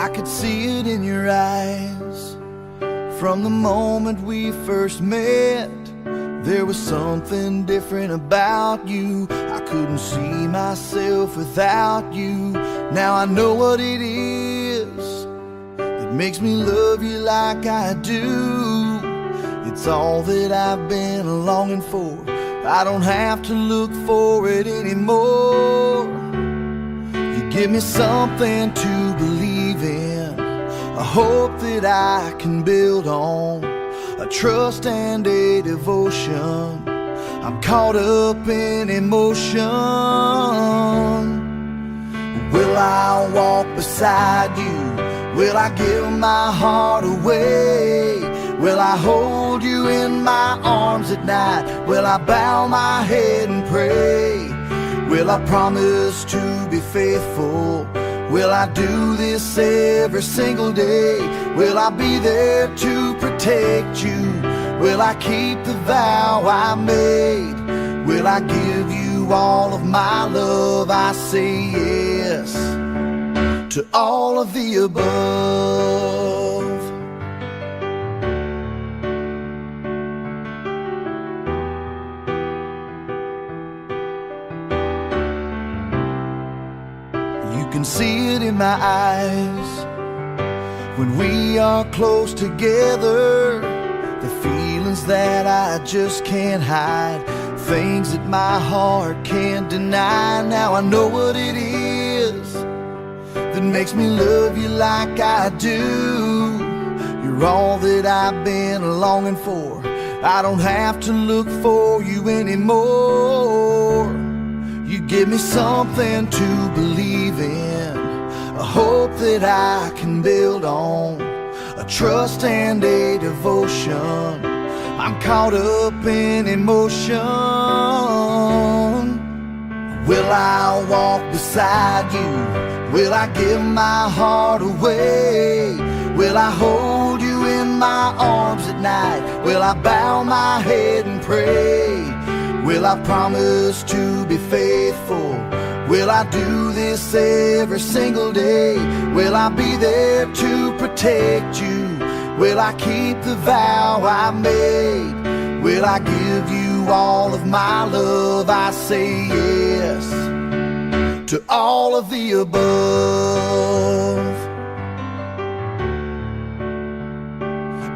I could see it in your eyes. From the moment we first met, there was something different about you. I couldn't see myself without you. Now I know what it is that makes me love you like I do. It's all that I've been longing for. I don't have to look for it anymore. You give me something to believe in, a hope that I can build on, a trust and a devotion. I'm caught up in emotion. Will I walk beside you? Will I give my heart away? Will I hold you in my arms at night? Will I bow my head and pray? Will I promise to be faithful? Will I do this every single day? Will I be there to protect you? Will I keep the vow I made? Will I give you all of my love? I say yes to all of the above. You can see it in my eyes when we are close together. The feelings that I just can't hide, things that my heart can't deny. Now I know what it is that makes me love you like I do. You're all that I've been longing for. I don't have to look for you anymore. You give me something to believe in, a hope that I can build on, a trust and a devotion. I'm caught up in emotion. Will I walk beside you? Will I give my heart away? Will I hold you in my arms at night? Will I bow my head and pray? Will I promise to be faithful? Will I do this every single day? Will I be there to protect you? Will I keep the vow I made? Will I give you all of my love? I say yes to all of the above.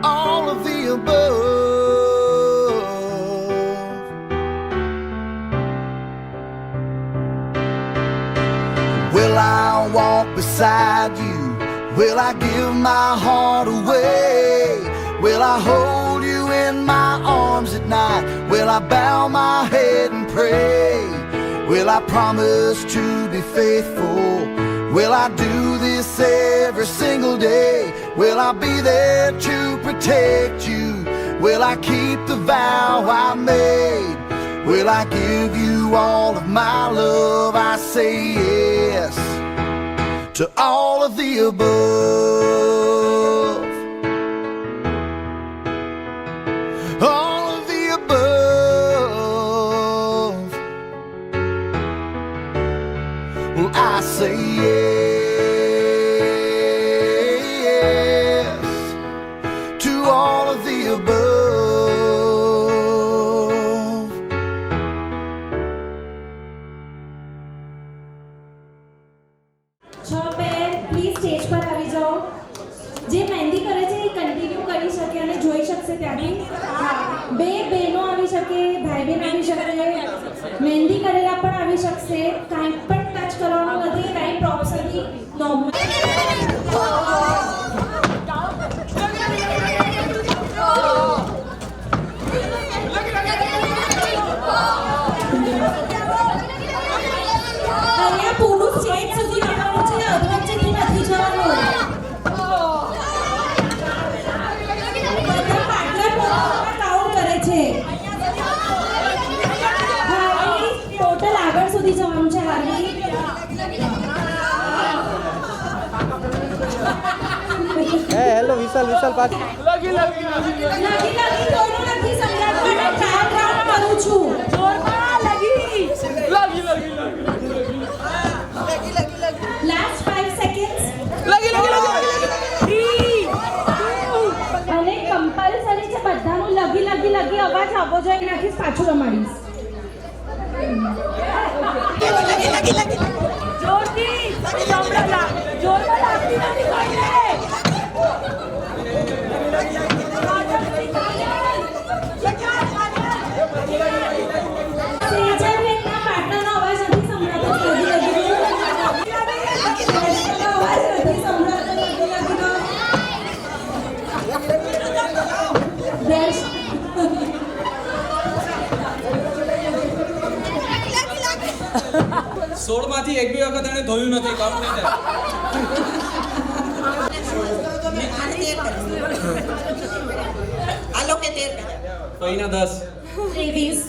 All of the above. Will I walk beside you? Will I give my heart away? Will I hold you in my arms at night? Will I bow my head and pray? Will I promise to be faithful? Will I do this every single day? Will I be there to protect you? Will I keep the vow I made? Will I give you all of my love? I say yes to all of the above. All of the above. Well, I say yes to all of the above. Please stage પર આવી જાઓ. જે મહેંદી કરે છે એ continue કરી શકે અને જોઈ શકશે ત્યાંથી. હા, બે બહેનો આવી શકે, ભાઈ બહેન આવી શકે, મહેંદી કરેલા પણ આવી શકશે. કાંઈ પણ ટચ કરવાનું નથી, કાંઈ પ્રોપ્સ નથી, નોર્મલ. અહીંયા પૂરું સ્ટેજ સુધી આવવાનું છે, અધવચ્ચેથી નથી જવાનું. બધા પાટલા પોતાના કાઉન્ટ કરે છે. હાર્વી ટોટલ આગળ સુધી જવાનું છે. હાર્વી હેલો વિશાલ પાછ લગી દોડો નથી સમ્રાટ માટે ટ્રાયલ રાઉન્ડ કરું છું. જોરમાં લગી Last 5 seconds. લગી લગી અવાજ આપો જોઈએ નાખીશ પાછું રમાડીશ સેજાબેનના પાર્ટનરનો અવાજ નથી સંભળાતો અવાજ નથી સંભળાતો There's 16 માંથી એક બી વખત એને ધોયું નથી કમ્પ્લીટ આલો કે 13 તો એના 10 23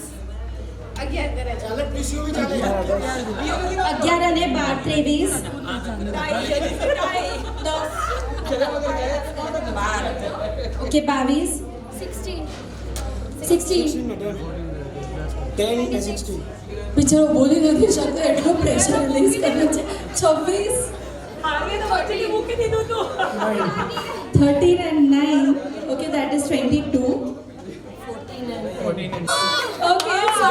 11 અને 12 23 ઓકે 22 16 બિચારો બોલી નથી શકતો એટલો પ્રેશર રિલીઝ કર્યો છે 26 13 and 9 okay that is 22 okay so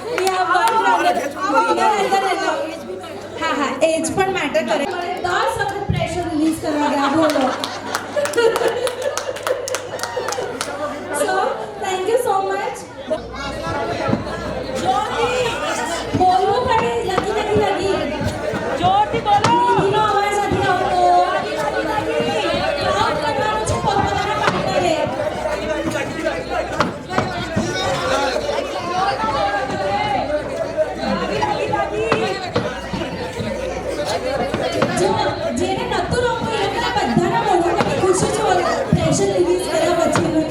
we have one હા એજ પણ મેટર કરે 10 વખત પ્રેશર રિલીઝ કરવા ગયા બોલો so thank you so much બોલવું પડે લગી જોરથી બોલો નીતિનો અવાજ નથી આવતો કામ કરવાનું છે પોતાના પાર્ટનરે જો જેને નતું રમવું એ લોકોના બધાના મોઢામાં ખુશી જ હોય પ્રેશર રિલીઝ કર્યા પછી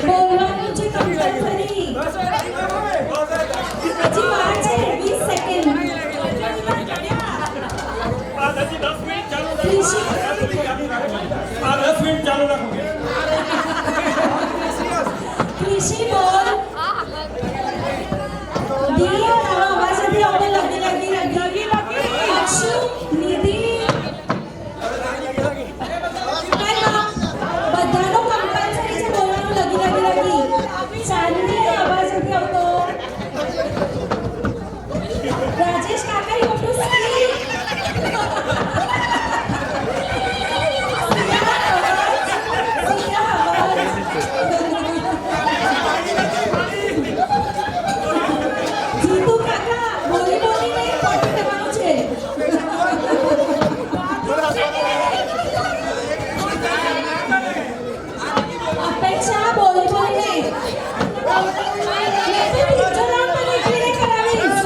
બોલવાનું છે કમ્પલસરી હજી વાર છે 20 સેકન્ડ કૃષિ બોલ દી તારો અવાજ નથી આવતો લગી અક્ષુ નિધિ બધાનો કમ્પલસરી છે બોલવાનું લગી ચાંદની અવાજ નથી આવતો રાજેશ કાકા યુ ટુ સ્પીક જીતુ કાકા બોલી બોલીને પોટી કરવાનું છે અપેક્ષા બોલી બોલીને મેં તો ટીચર રાઉન્ડ પર નીકળીને કરાવીશ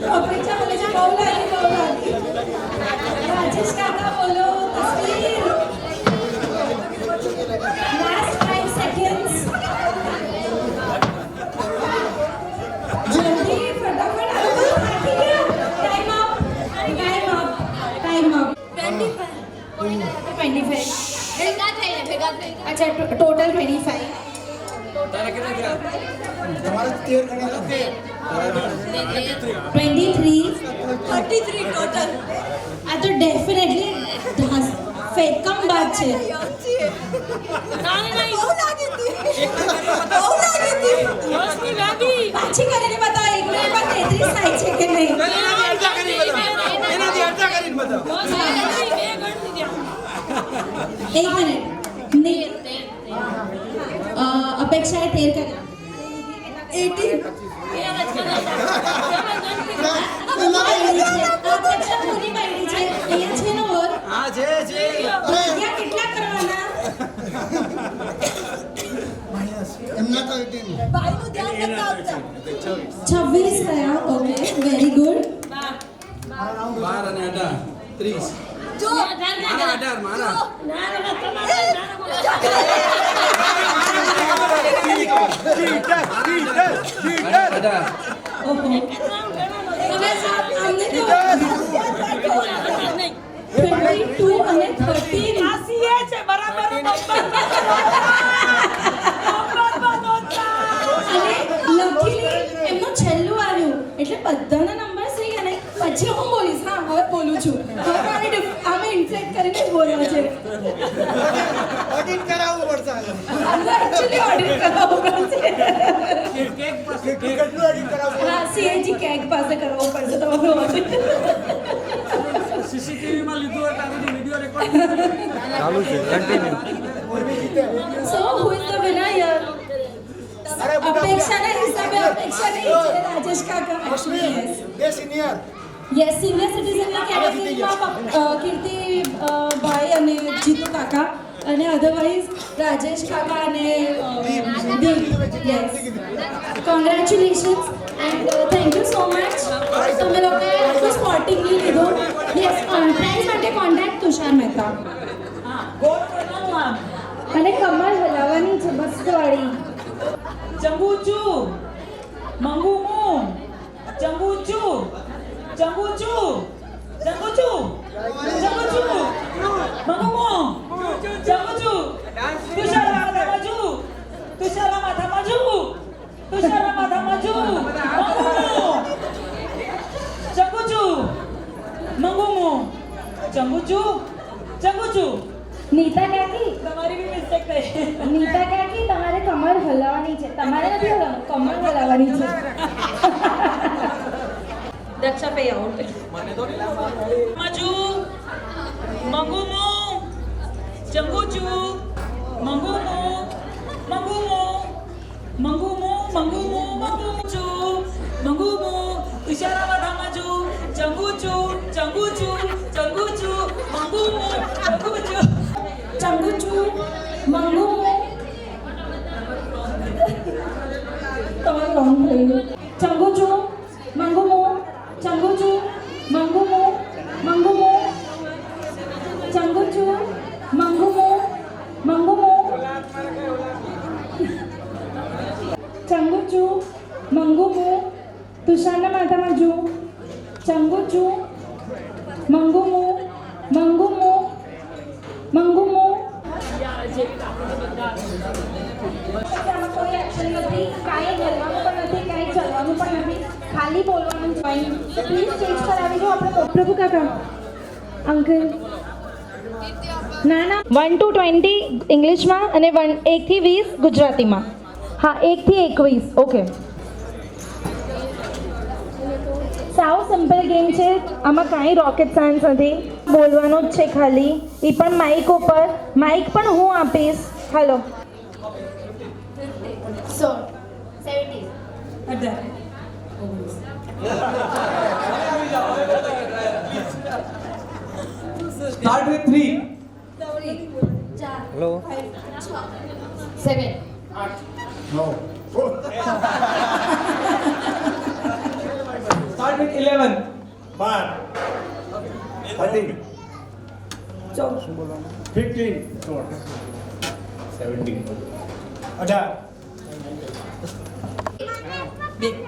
અપેક્ષા બોલે છે બહુ લાગી રાજેશ કાકા બોલો તસવીર લાસ્ટ 5 seconds જલ્દી ફટાફટ આવો થાકી ગયા ટાઈમ અપ 25 अच्छा टोटल 25 તારા કેટલા ગયા તમારે 13 ગણ્યા 23 33 टोटल આ તો ડેફિનેટલી ફેકમ બાત છે પાછી કરીને બતાવો 1 મિનિટમાં 33 થાય છે કે નહીં एक मिनट नहीं अपेक्षा है 13 का 18 અપેક્ષા પૂરી પાડી છે અહીંયા છે ને ઓર હા છે ત્યાં કેટલા કરવાના એમના તો 18 ભાઈનું ધ્યાન રાખતા 26 થયા ઓકે વેરી ગુડ 12 અને 18 30 જો મારા 18 મારા ઓહો હવે અમને તો 22 અને 13 છે બરાબર બધાના નંબર થઈ ગયા ને પછી હું બોલીશ. હા હવે બોલું છું. હવે મારે આમે ઇન્ફ્લેક્ટ કરીને જ બોલવા છે. ઓડિટ કરાવવું પડશે આજે. એકચ્યુઅલી ઓડિટ કરાવવું પડશે. કેટલું ઓડિટ કરાવવું હા સીએજી કેક પાસે કરાવવું પડશે તમારું ઓડિટ. સીસીટીવી માં લીધું હોય તો વિડિયો રેકોર્ડ ચાલુ છે continue So who is the winner here? અપેક્ષાના હિસાબે અપેક્ષા નહીં છે રાજેશ કાકા. Yes. બે સિનિયર યસ સિનિયર સિટીઝનની કેટેગરીમાં કીર્તિ ભાઈ અને જીતુ કાકા અને અધરવાઇઝ રાજેશ કાકા અને Deep. Yes congratulations and thank you so much. તમે લોકોએ આટલું સ્પોર્ટિંગલી લીધું. યસ પ્રાઇઝ માટે કોન્ટેક્ટ તુષાર મહેતા. અને કમર હલાવવાની છે મસ્તવાળી. Jambuchu, Mangumu, Jambuchu, Jambuchu, Jambuchu, Jambuchu, Mangumu, Jambuchu, Tushara mata maju, Tushara mata maju, Tushara mata maju, Mangumu, Jambuchu, Mangumu, Jambuchu, Jambuchu. Nita કાકી તમારી બી મિસ્ટેક થઈ. નીતા કાકી તમારે કમર હલાવવાની છે. તમારે નથી હલાવવાનું, કમર હલાવવાની છે. દક્ષા પે આઉટ. મજુ, મંગુમુ, જંબુચુ, મંગુમુ, મંગુમુ, મંગુમુ, મંગુમુ, મંગુચુ, મંગુમુ, ઈશારામાં ધમજુ, જંબુચુ, જંબુચુ, જંબુચુ, મંગુમુ, મંગુચુ. ચંગુચુ મંગુમુ તમારું રોંગ થઈ ગયું. ચંગુચુ મંગુમુ ચંગુચુ મંગુમુ મંગુમુ ચંગુચુ મંગુમુ મંગુમુ ચંગુચુ મંગુમુ તુષારના માથામાં જુ ચંગુચુ મંગુમુ મંગુમુ મંગુમુ. આમાં કોઈ એક્શન નથી, કાંઈ બોલવાનું પણ નથી, કાંઈ ચલવાનું પણ નથી, ખાલી બોલવાનું જ હોય. તો પ્લીઝ સ્ટેજ પર આવી જાઓ આપણે. પ્રભુ કાકા અંકલ ના ના 1 to 20 ઇંગ્લિશમાં અને 1 થી 20 ગુજરાતીમાં. હા 1 થી 21. ઓકે સાવ સિમ્પલ ગેમ છે. આમાં કાંઈ રોકેટ સાયન્સ નથી. બોલવાનું જ છે ખાલી. એ પણ માઇક ઉપર. માઇક પણ હું આપીશ. હાલો 17 Start with 3. Hello 7 Start with 11. 13 15 17. 18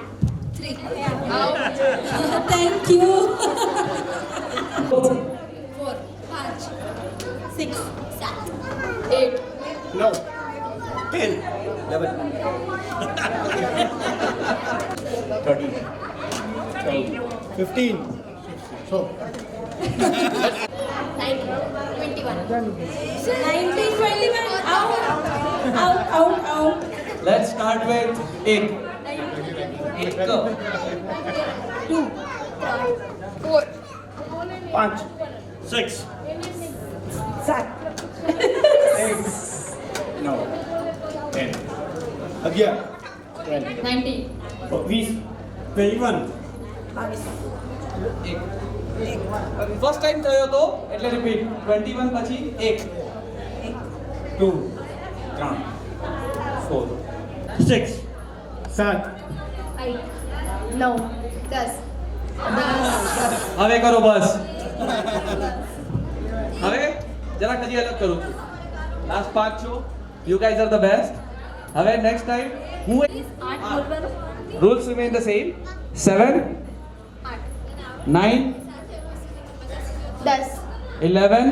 thank you. 4 5 6 7 8 9 10 11 13 15 so 19 21 1921 out out out out. Let's start with 8. 8 go. 2 4 5 6 સાત 9 10 11 19 20 21 ફર્સ્ટ ટાઈમ થયો તો એટલે રિપીટ 21 પછી 1 2 3 4 6 7 8 9 10 હવે કરો બસ. હવે જરાક હજી અલગ કરું છું. લાસ્ટ 5 છો. You guys are the best. હવે નેક્સ્ટ ટાઈમ હું 8 બોલવાનું rules remain the same. 7 8 9 10 11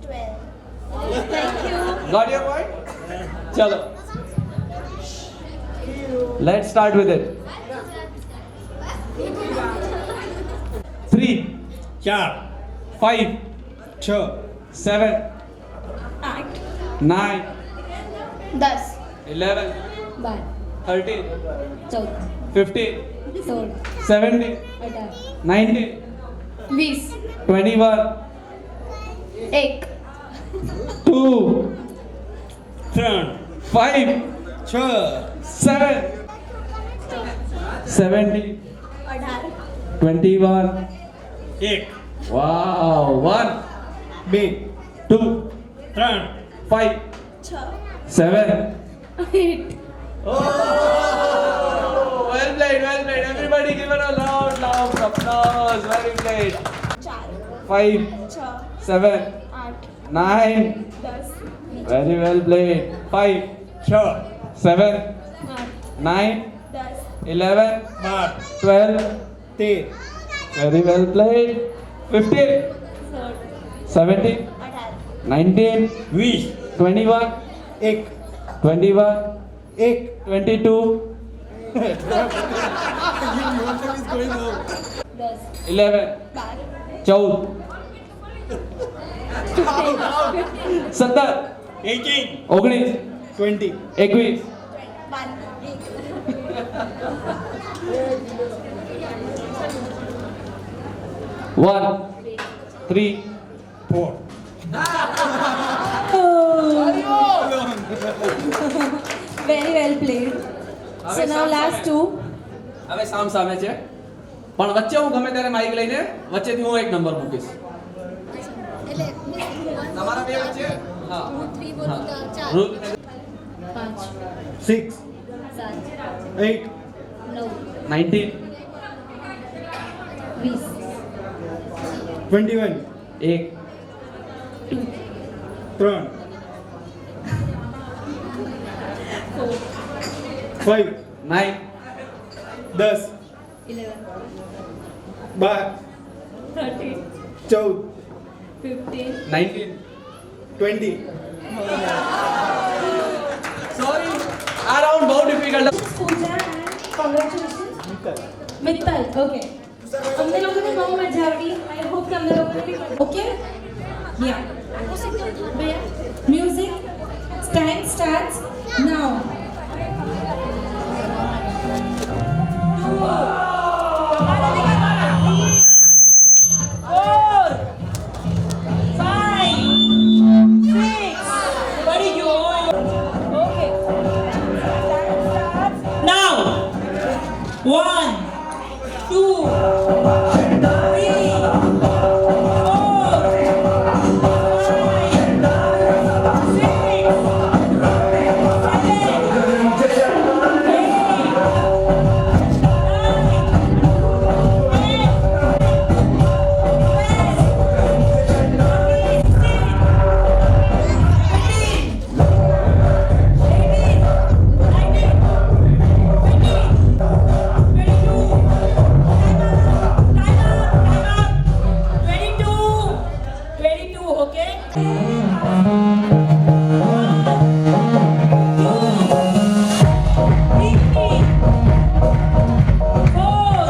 12 thank you. Got your point? Chalo. Let's start with it. 4 5 6 7 8 9 10 11 12 13 14 15 16 17 18 19 20 21 1 2 3 5 6 7 17 18 21 1 wow 1 2 2 3 5 6 7 8 well played everybody give it a loud applause very played 4 5 6 7 8 9 10 very well played 5 6 7 8 9 10 11 12 12 13 very well played 15 16 17 18 19 20 21 1 21 1 22 10 11 12 14 17 18 19 20 21 1 3 4 Very well played. So now last two. હવે સામ સામે છે પણ વચ્ચે હું ગમે ત્યારે Mike લઈને વચ્ચેથી હું એક નંબર મૂકીશ તમારા બે વચ્ચે હા હું 3 બોલું તો 4 રૂલ 5 6 7 8 9 19 20 21 1 3 5 9 10 11 12 13 14 15 19 20 સોરી આ રાઉન્ડ બહુ difficult Pooja and congratulations. Mittal okay અમને લોકોને બહુ મજા આવી આઈ હોપ તમને લોકોને be okay yeah music time starts now One, two, three, four,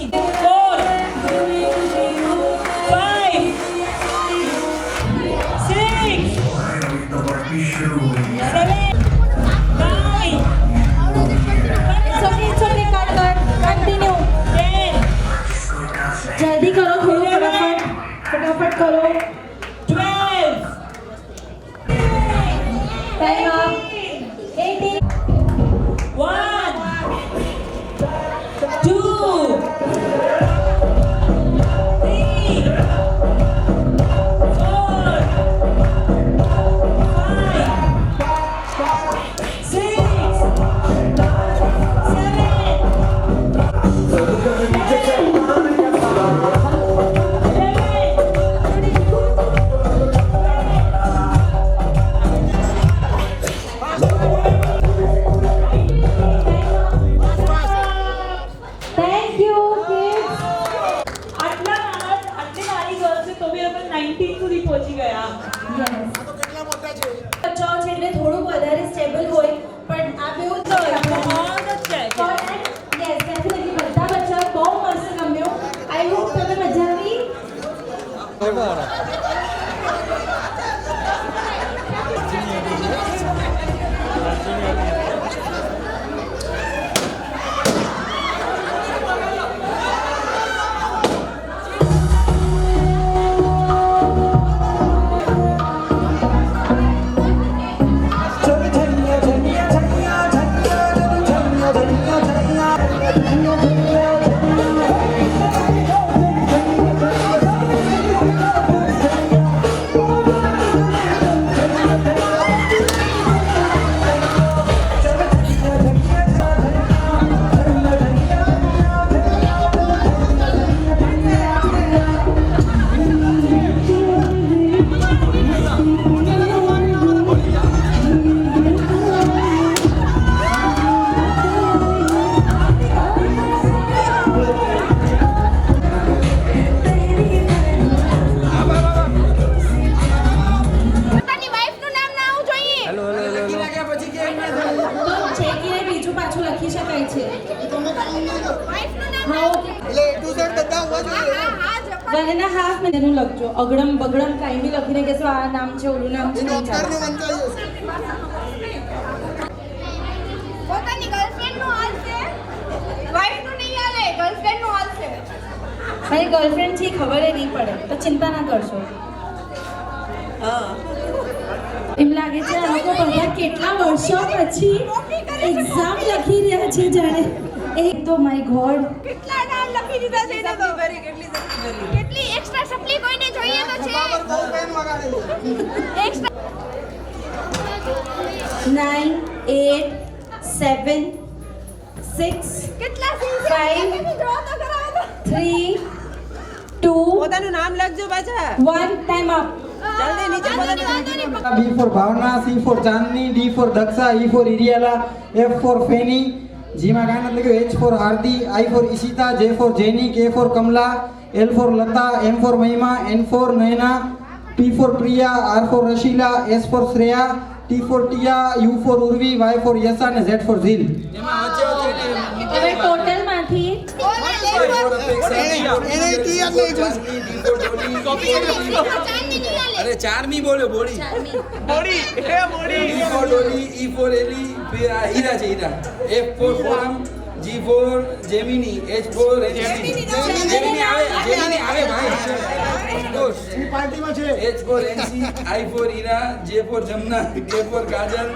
17, 4, 5, 6, 7, 9, It's okay, continue. 10, જલ્દી કરો થોડું ફટાફટ કરો 12, ટાઈમ અપ 18 1, 2, 3, 4, 5, બચ્ચાઓ છે એટલે થોડુંક વધારે સ્ટેબલ હોય પણ આ બેઉ તો યસ ડેફિનેટલી બધા બચ્ચાઓ બહુ મસ્ત ગમ્યો આઈ હોપ તમને મજા આવી લખી શકાય છે વન એન્ડ હાફ મિનિટનું લખજો અગડમ બગડમ કાંઈ બી લખીને કહેશો આ નામ છે ઓલું નામ છે નહીં ચાલે પોતાની ગર્લફ્રેન્ડનું હાલ છે વાઈફનું નહીં હાલે ગર્લફ્રેન્ડનું હાલ છે મારી ગર્લફ્રેન્ડ છે ખબર નહીં પડે તો ચિંતા ના કરશો એમ લાગે છે આ લોકો બધા કેટલા વર્ષો પછી એક્ઝામ લખી રહ્યા છે જાણે એક તો માય ગોડ કેટલા નામ લખી દીધા છે એને તો કેટલી એક્સ્ટ્રા સપ્લી કોઈને જોઈએ તો છે એક્સ્ટ્રા 9 8 7 6 કેટલા 5 ડ્રો તો કરાવો 3 2 પોતાનું નામ લખજો પાછા 1 ટાઈમ અપ જલ્દી નીચે પોતાનું B for Bhavna, C for Chandni, D for Daksha, E for Iriala, F for Feni, G માં કાંઈ નથી લખ્યું, H for Hardi, I for Ishita, J for Jenny, K for Kamla, L for Lata, M for Mahima, N for Naina, P for Priya, R for Rashila, S for Shreya, T for Tia, U for Urvi, Y for Yasa અને Z for Zil. હવે total માંથી अरे चार मी बोलो बोड़ी बोड़ी ए बोड़ी E for Dolly, E for Ellie, फिर हीरा चाहिए हीरा. F for Forum, G for Gemini, H for Gemini आवे भाई. पार्टी में छे. H for NC, I for Ira, J for Jamna, K for Kajal,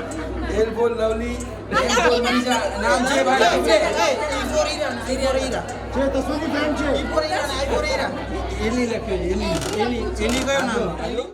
L for Lovely, M for Nisha. नाम छे भाई. E for Ira, छे तस्वीर friend छे. E for Ira, I for Ira. एली लख्यो एली कयो नाम